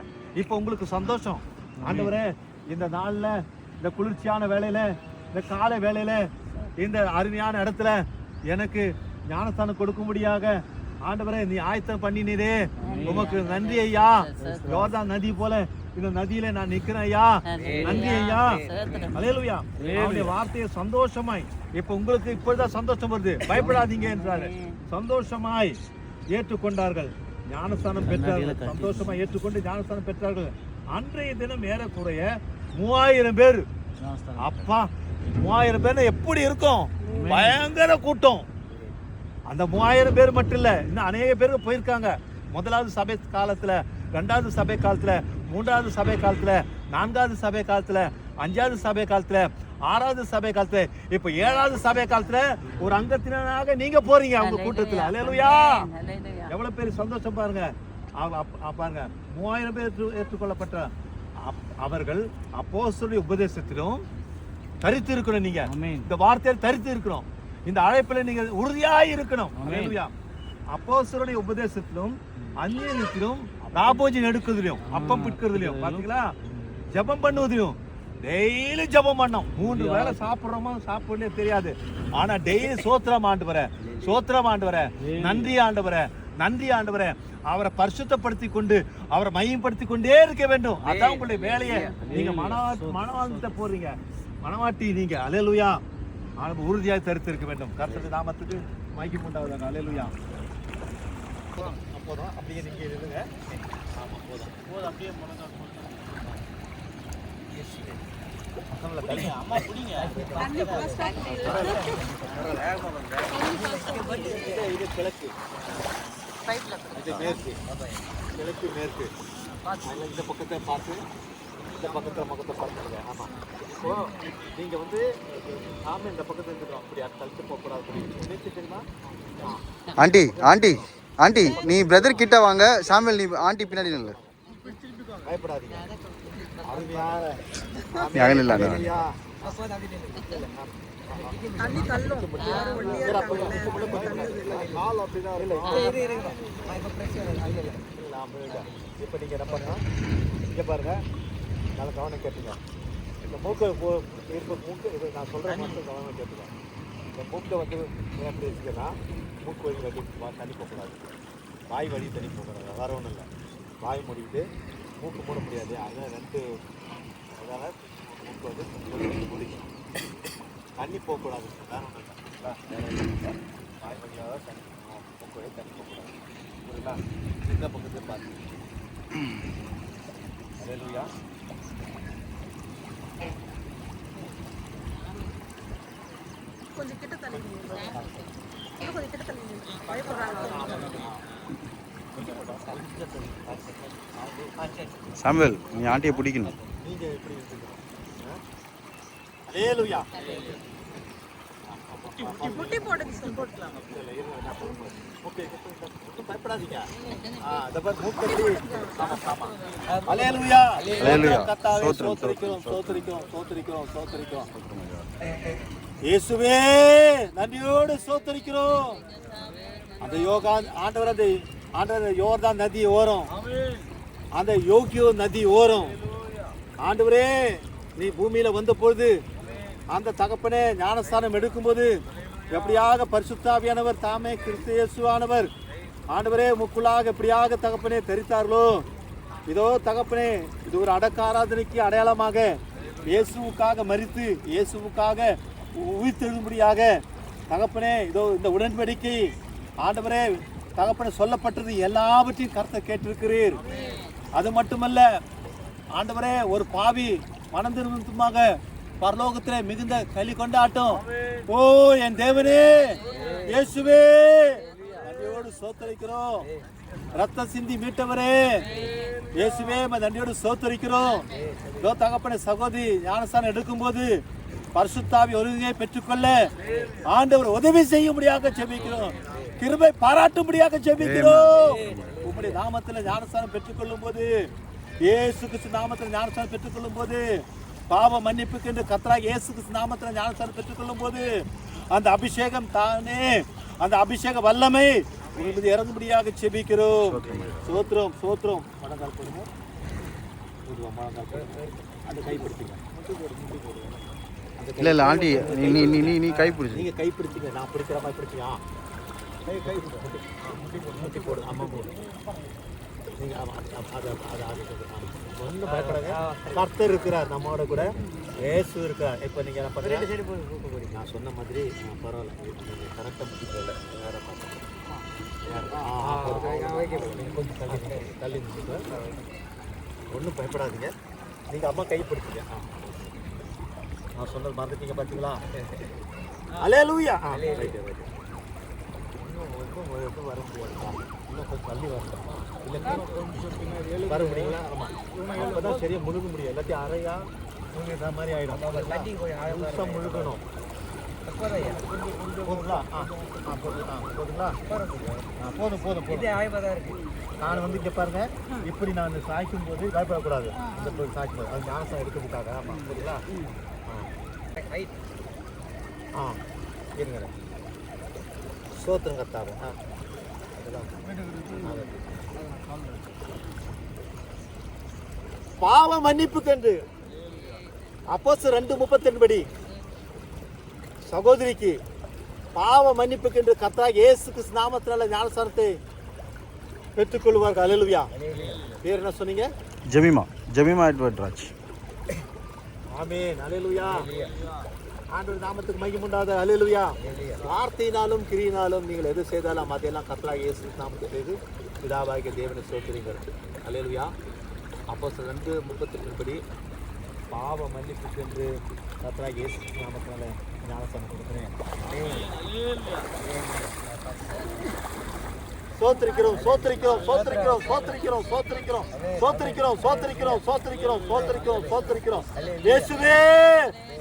இப்ப உங்களுக்கு சந்தோஷம். ஆண்டவரே, இந்த நாள்ல, இந்த குளிர்ச்சியான வேலையில, இந்த காலை வேலையில, இந்த அருமையான இடத்துல எனக்கு ஞானஸ்தானம் கொடுக்கும்படியாக ஆண்டவரே நீ ஆயத்தம் பண்ணினீரே, உமக்கு நன்றி ஐயா. யோர்தான் நதி போல இந்த நதியில நான் நிக்கிறேன் ஐயா, நன்றி ஐயா. அல்லேலூயா. அவருடைய வார்த்தையை சந்தோஷமாய், இப்ப உங்களுக்கு இப்பொழுதுதான் சந்தோஷம் வருது, பயப்படாதீங்க என்றாரு. சந்தோஷமாய் ஏற்றுக்கொண்டார்கள், ஞானஸ்தானம் பெற்றார்கள். சந்தோஷமாய் ஏற்றுக்கொண்டு ஞானஸ்தானம் பெற்றார்கள். அன்றைய தினம் ஏறக்குறைய 3000 பேர். அப்பா, 3000 பேர் எப்படி இருக்கும்? பயங்கர கூட்டம். அந்த 3000 பேர் மட்டும் இல்ல, இன்னும் அநேக பேர் போயிருக்காங்க. முதலாவது சபை காலத்துல, 2வது சபை காலத்துல, 3வது சபை காலத்துல, 4வது சபை காலத்துல, 5வது சபை காலத்துல, 6வது சபை காலத்துல, இப்ப 7வது சபை காலத்துல ஒரு அங்கத்தினராக நீங்க போறீங்க அவங்க கூட்டத்துல. அல்லேலூயா. எவ்வளவு பேர் சந்தோஷம் பாருங்க. பாருங்க, 3000 பேர் ஏற்றுக்கொள்ளப்பட்ட அவர்கள் அப்போஸ்தலருடைய உபதேசத்திலும் தரித்து இருக்கணும். நீங்க இந்த வார்த்தையில் தரித்து இருக்கணும். இந்த அழைப்புல நீங்க உறுதியாய் இருக்கணும். அல்லேலூயா. அப்போஸ்தலருடைய உபதேசத்திலும், அந்நியத்திலும், ராபோஜன் எடுக்கிறதுலையும், அப்பம் பிற்கிறதுலையும், பாத்தீங்களா, ஜெபம் பண்ணுவதிலும், டெய்லி ஜெபம் பண்ணோம். 3 வேளை சாப்பிடுறோமோ சாப்பிடலே தெரியாது, ஆனா டெய்லி சோத்திரம் ஆண்டவரே, சோத்திரம் ஆண்டவரே, நன்றி ஆண்டவரே, நன்றி ஆண்டவரே. அவரை பரிசுத்தப்படுத்தி கொண்டு அவரை மையப்படுத்தி கொண்டே இருக்க வேண்டும். அதான் உங்களுடைய வேலையை. நீங்க மனவாழ்த்த போறீங்க, மனவாட்டி நீங்க. அல்லேலூயா. உறுதியாக தரித்து இருக்க வேண்டும். கர்த்தருடைய நாமத்துக்கு மகிமை உண்டாவதாக. அல்லேலூயா. போதும். அப்படியே நீங்க இருங்க. ஆமா போதும். அப்படியே முழங்கால் போட்டு. நம்மள பிடிங்க, அம்மா பிடிங்க. இது கிழக்கு, இது மேற்கு, கிழக்கு மேற்கு. அதில் இந்த பக்கத்தை பார்த்து இந்த பக்கத்தில் முகத்தை பார்த்துருங்க. ஆமாம். இப்போ நீங்கள் வந்து சாமி இந்த பக்கத்தில் இருந்துடும். அப்படி தடுத்து போகக்கூடாது. நினைச்சு தெரியுமா? ஆண்டி ஆண்டி ஆண்டி நீ பிரதர் கிட்ட வாங்க. சாமியல் நீ ஆண்டி பின்னாடி நில்லு. பயப்படாதீங்க. அருமையான அகலில்ல இப்போ நீங்கள் என்ன பண்ணா இங்கே பாருங்க, நல்லா கவனம் கேட்டுங்க. இந்த மூக்கை இருப்ப மூக்கு இது நான் சொல்கிறேன் மட்டும் கவனம் கேட்டுங்க. இந்த மூக்கை வந்து எப்படி வச்சுக்கன்னா, மூக்கு வழி தண்ணி போகக்கூடாது, வாய் வழி தண்ணி போகக்கூடாது. வேறு ஒன்றும் இல்லை. வாய் மூடிக்கிட்டு மூக்கு மூட முடியாது. அதில் ரெண்டு அதால் மூக்கு வந்து முடிக்கும். தண்ணி போகக்கூடாது. வேறு ஒன்றும் இல்லை. வாய் வழியாக தான் தண்ணி போகணும், மூக்கு வழி தண்ணி போகக்கூடாது. புரியுதா? இந்த பக்கத்தை பார்த்து அல்லேலூயா. கொஞ்சம் கிட்ட தள்ளி கொஞ்சம் கிட்ட தள்ளி பயப்படுறாங்க. சாமுவேல் நீ ஆண்டியை பிடிக்கணும். நீங்க எப்படி இருக்கீங்க? அல்லேலூயா. முட்டி போடுங்க சார், போட்டுக்கலாம். ஓகே, பயப்படாதீங்க. அத பாரு மூக்கடி. ஆமா. அல்லேலூயா. அல்லேலூயா. கர்த்தாவே ஸ்தோத்திரிக்கிறோம், ஸ்தோத்திரிக்கிறோம், ஸ்தோத்திரிக்கிறோம், ஸ்தோத்திரிக்கிறோம். இயேசுவே நன்றியோடு ஸ்தோத்திரிக்கிறோம். அந்த யோகா ஆண்டவர் யோர்தான் நதி ஓரம், அந்த யோகியோ நதி ஓரம் ஆண்டவரே நீ பூமியில வந்த பொழுது அந்த தகப்பனே ஞானஸ்தானம் எடுக்கும்போது எப்படியாக பரிசுத்தாவியானவர் தாமே கிறிஸ்து இயேசுவானவர் ஆண்டவரே முக்குள்ளாக எப்படியாக தகப்பனே தெரித்தார்களோ, இதோ தகப்பனே இது ஒரு அடக்க ஆராதனைக்கு அடையாளமாக இயேசுவுக்காக மரித்து இயேசுவுக்காக உயிர்த்தெழும்படியாக தகப்பனே இதோ இந்த உடன்படிக்கை ஆண்டவரே தகப்பனே சொல்லப்பட்டது எல்லாவற்றையும் கர்த்தர் கேட்டிருக்கிறீர். அது மட்டுமல்ல ஆண்டவரே ஒரு பாவி மனம் திரும்பமாக பரலோகத்திலே மிகுந்த களி கொண்டாட்டம். ஓ என் தேவனே இயேசுவே நன்றியோடு ஸ்தோத்திரிக்கிறோம். ரத்த சிந்தி மீட்டவரே இயேசுவே நன்றியோடு ஸ்தோத்திரிக்கிறோம். இதோ தகப்பனே சகோதரி ஞானஸ்தானம் எடுக்கும்போது பரிசுத்தாவி ஒருங்கே பெற்றுக்கொள்ள ஆண்டவர் உதவி செய்யும்படியாக ஜெபிக்கிறோம். கிருபை பாராட்டும்படியாக ஜெபிக்கிறோம். உம்முடைய நாமத்தில் ஞானஸ்தானம் பெற்றுக்கொள்ளும் போது, இயேசு கிறிஸ்து நாமத்தில் ஞானஸ்தானம் பெற்றுக்கொள்ளும் போது, பாவ மன்னிப்புக்கு என்று கர்த்தராகிய இயேசு கிறிஸ்து நாமத்தில் ஞானஸ்தானம் பெற்றுக்கொள்ளும் போது அந்த அபிஷேகம் தானே, அந்த அபிஷேக வல்லமை உங்களுக்கு இறங்கும்படியாக ஜெபிக்கிறோம். சோத்திரம் சோத்திரம். மனங்கால் போடுங்க, மனங்கால் போடுங்க. அந்த கைப்பிடிச்சிங்க. இல்லை இல்லை ஆண்டி நீ நீ நீ நீ கை பிடிச்சி நீங்கள் கை பிடிச்சிங்க. நான் பிடிக்கிற மாதிரி பிடிச்சிங்க. கை முட்டி போடு. அம்மா போடு. நீங்கள் ஒன்றும் பயப்படாங்க. கர்த்தர் இருக்கிறார் நம்மோட கூட, இயேசு இருக்கிறார். இப்போ நீங்கள் என்ன பண்ணுறீங்க? நான் சொன்ன மாதிரி பரவாயில்ல, நீங்கள் கரெக்டாக முட்டி போகல. வேறு பார்த்து கொஞ்சம் தள்ளி நின்றுங்க. ஒன்றும் பயப்படாதீங்க. நீங்கள் அம்மா கை பிடிச்சிங்க. நான் சொன்னது மறந்துட்டீங்க பார்த்தீங்களா? அல்லேலூயா. ரைட்டு. ஒன்றும் வர முடியாது. இன்னும் கொஞ்சம் தள்ளி வரணும். இல்லை கொஞ்சம் வர முடியுங்களா? ஆமாம். அப்போ தான் சரியாக முழுக முடியும். எல்லாத்தையும் அறையா முழுகிற மாதிரி ஆகிடும். முழுசாக முழுகணும். போதுங்களா? போதுங்களா? போதும் போதும் போதும். நான் வந்து இங்கே பாருங்க, இப்படி நான் சாய்க்கும் போது பயப்படக்கூடாது. இந்த போய் சாய்க்கும் போது அது ஞானசம் எடுக்கிறதுக்காக. ஆமாம், சரிங்களா? இருங்க. சோத்திரம் கர்த்தாவே. பாவ மன்னிப்புக்கென்று அப்போஸ்தலர் 2:32 படி சகோதரிக்கு பாவ மன்னிப்புக்கென்று கர்த்தராகிய இயேசு கிறிஸ்து நாமத்தினால ஞானஸ்நானத்தை பெற்றுக்கொள்வார்கள். அல்லேலூயா. பேர் என்ன சொன்னீங்க? ஜெமிமா எட்வர்ட் ராஜ். ஆமென். அல்லேலூயா. ஆண்டவர் நாமத்துக்கு மகிமை உண்டாது. அல்லேலூயா. வார்த்தையினாலும் கிரியினாலும் நீங்கள் எது செய்தாலும் அதையெல்லாம் கர்த்தராகிய இயேசு நாமத்தை செய்து பிதாவாகிய தேவனை ஸ்தோத்திரிங்கள். அல்லேலூயா. அப்போஸ்தலர் 2:38 படி பாவ மன்னிப்புக்கு என்று கர்த்தராகிய இயேசு நாமத்தினால ஞானஸ்நானம் கொடுக்கிறேன். சோத்திரிக்கிறோம் சோத்திரிக்கிறோம் சோத்திரிக்கிறோம் சோத்திரிக்கிறோம் சோத்திரிக்கிறோம் சோத்திரிக்கிறோம் சோத்திரிக்கிறோம் சோத்திரிக்கிறோம் சோத்திரிக்கிறோம் சோத்திரிக்கிறோம் இயேசுவே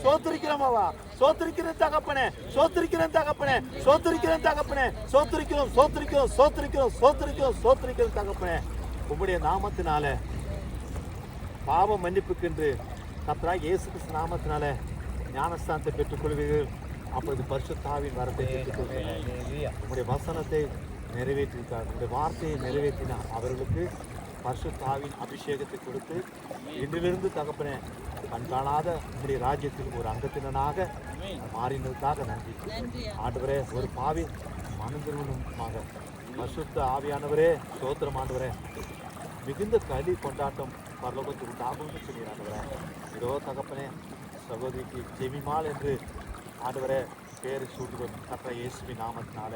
சோத்திரிக்கிறோம் அவா சோத்திரிக்கிறேன் தகப்பனே சோத்திரிக்கிறேன் தகப்பனே சோத்திரிக்கிறேன் தகப்பனே சோத்திரிக்கிறோம் சோத்திரிக்கிறோம் சோத்திரிக்கிறோம் சோத்திரிக்கிறோம் சோத்திரிக்கிறோம் தகப்பனே. உம்முடைய நாமத்தினால பாவ மன்னிப்புக்கென்று கர்த்தராகிய இயேசு கிறிஸ்து நாமத்தினால ஞானஸ்தானத்தை பெற்றுக்கொள்வீர்கள். அப்பொழுது பரிசுத்த ஆவியின் வரத்தை பெற்றுக்கொள்வீர்கள். உம்முடைய வசனத்தை நிறைவேற்றிருக்கார், உங்களுடைய வார்த்தையை நிறைவேற்றினார். அவர்களுக்கு பரிசுத்த ஆவியின் அபிஷேகத்தை கொடுத்து இன்றிலிருந்து தகப்பனே கண்காணாத உங்களுடைய ராஜ்யத்தில் ஒரு அங்கத்தினனாக மாறினதுக்காக நன்றி ஆண்டவரே. ஒரு பாவி மனதிருவனுமாக பரிசுத்த ஆவியானவரே ஸ்தோத்திரம் ஆண்டவரே. மிகுந்த களி கொண்டாட்டம் பரலோகத்துக்கு உண்டாகும்னு சொல்கிறாண்டவரே. இதோ தகப்பனே சகோதரிக்கு ஜெமிமால் என்று ஆண்டவரே பேரை சூட்டுகிறோம் கர்த்தர் இயேசுவின் நாமத்தினால.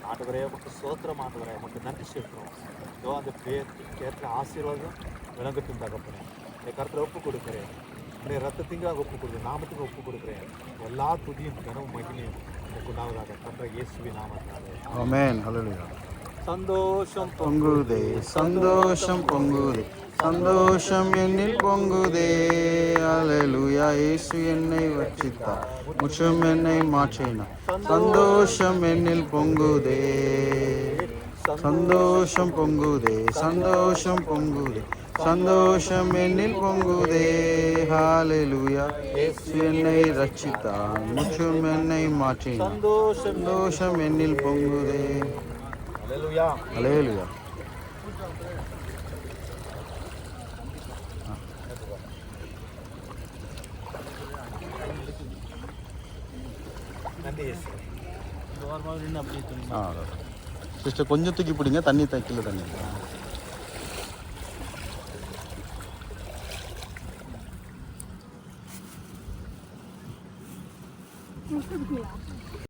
ஆண்டவரே உமக்கு ஸ்தோத்திரம் ஆண்டவரே, உமக்கு நன்றி செலுத்துகிறோம். இதோ அந்த பேர் கேட்ட ஆசீர்வாதம் விளங்கட்டும் தகப்பனே. இந்த கருத்தில் ஒப்பு கொடுக்குறேன், உடைய ரத்தத்திங்காக ஒப்பு கொடுக்குறேன், நாமத்துக்கு ஒப்பு கொடுக்குறேன். எல்லா துதியும் கனவும் மகிமையும் உமக்கு உண்டாவதாக கர்த்தர் இயேசுவின் நாமத்தினாலே. ஆமென். ஹல்லேலூயா. சந்தோஷம் பொங்குதே சந்தோஷம் பொங்குதே சந்தோஷம் என்னில் பொங்குதே. அல்லேலூயா. இயேசு என்னை ரட்சித்தார், முற்றும் என்னை மாற்றினார். சந்தோஷம் என்னில் பொங்குதே சந்தோஷம் பொங்குதே சந்தோஷம் பொங்குதே சந்தோஷம் என்னில் பொங்குதே. ஹல்லேலூயா. இயேசு என்னை ரட்சித்தார், முற்றும் என்னை மாற்றினார். சந்தோஷம் என்னில் பொங்குதே. அல்லேலூயா. அல்லேலூயா. நன்றி இயேசு. இந்த வாரமாக நின்று அப்படியே தூங்கி சிஸ்டர் கொஞ்சம் தூக்கி பிடிங்க, தண்ணி தைக்கல தண்ணி.